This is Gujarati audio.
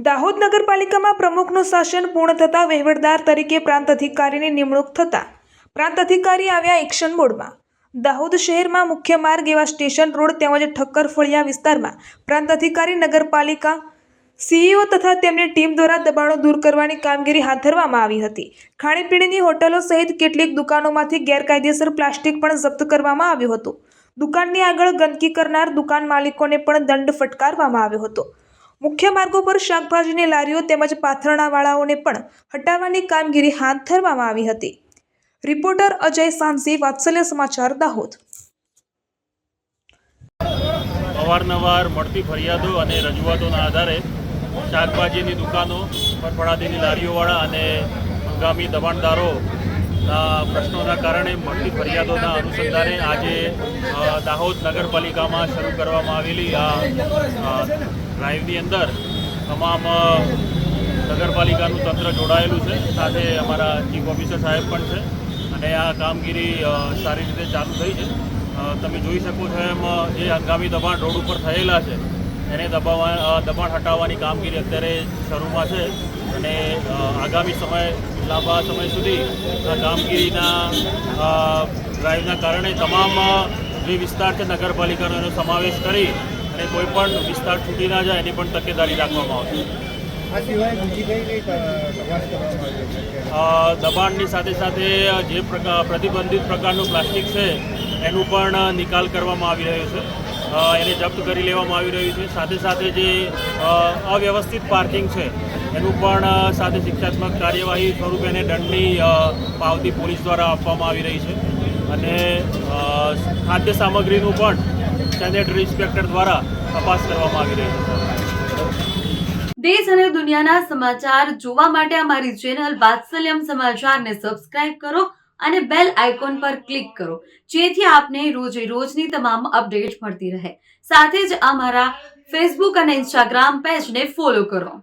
દાહોદ નગરપાલિકામાં પ્રમુખનું શાસન પૂર્ણ થતાં વહીવટદાર તરીકે પ્રાંત અધિકારીની નિમણૂક થતાં પ્રાંત અધિકારી આવ્યા એક્શન મોડમાં। દાહોદ શહેરમાં મુખ્ય માર્ગ એવા સ્ટેશન રોડ તેમજ ઠક્કર ફળિયા વિસ્તારમાં પ્રાંત અધિકારી નગરપાલિકા સીઈઓ તથા તેમની ટીમ દ્વારા દબાણો દૂર કરવાની કામગીરી હાથ ધરવામાં આવી હતી। ખાણીપીણીની હોટલો સહિત કેટલીક દુકાનોમાંથી ગેરકાયદેસર પ્લાસ્ટિક પણ જપ્ત કરવામાં આવ્યું હતું। દુકાનની આગળ ગંદકી કરનાર દુકાન માલિકોને પણ દંડ ફટકારવામાં આવ્યો હતો। મુખ્ય માર્ગો પર શાકભાજીની લારીઓ તેમજ પાથરણાવાળાઓને પણ હટાવવાની કામગીરી હાથ ધરવામાં આવી હતી। રિપોર્ટર અજય સાંસી, વાત્સલ્ય સમાચાર, દાહોદ। અવારનવાર મળતી ફરિયાદો અને રજૂઆતોના આધારે શાકભાજીની દુકાનો, ફળફળાદીની લારીઓવાળા અને હંગામી દબાણદારોના પ્રશ્નોના કારણે મળતી ફરિયાદોના અનુસંધાને આજે દાહોદ નગરપાલિકામાં શરૂ કરવામાં આવેલી આ ડ્રાઈવની અંદર તમામ નગરપાલિકાનું તંત્ર જોડાયેલું છે, સાથે અમારા ચીફ ઓફિસર સાહેબ પણ છે અને આ કામગીરી સારી રીતે ચાલુ થઈ છે। તમે જોઈ શકો છો એમ જે હંગામી દબાણ રોડ ઉપર થયેલા છે એને દબાણ હટાવવાની કામગીરી અત્યારે શરૂમાં છે અને આગામી લાંબા સમય સુધી આ કામગીરીના ડ્રાઈવના કારણે તમામ જે વિસ્તાર છે નગરપાલિકાનો એનો સમાવેશ કરી અને કોઈ પણ વિસ્તાર છૂટી ના જાય એની પણ તકેદારી રાખવામાં આવશે। આ સિવાય બીજી કઈ તપાસ કરવામાં આવી છે? દબાણની સાથે સાથે જે પ્રતિબંધિત પ્રકારનું પ્લાસ્ટિક છે એનું પણ નિકાલ કરવામાં આવી રહ્યો છે, એને જપ્ત કરી લેવામાં આવી રહ્યું છે। સાથે સાથે જે અવ્યવસ્થિત પાર્કિંગ છે એનું પણ સાથે શિક્ષાત્મક કાર્યવાહી સ્વરૂપે એને દંડની પાવતી પોલીસ દ્વારા આપવામાં આવી રહી છે અને ખાદ્ય સામગ્રીનું પણ સેનેટરી ઇન્સ્પેક્ટર દ્વારા તપાસ કરવામાં આવી રહી છે। દેશ અને દુનિયાના સમાચાર જોવા માટે અમારી ચેનલ વાત્સલ્યમ સમાચારને સબસ્ક્રાઇબ કરો અને બેલ આઇકોન પર ક્લિક કરો, જેથી આપને રોજે રોજની તમામ અપડેટ મળતી રહે। સાથે જ અમારા ફેસબુક અને ઇન્સ્ટાગ્રામ પેજને ફોલો કરો।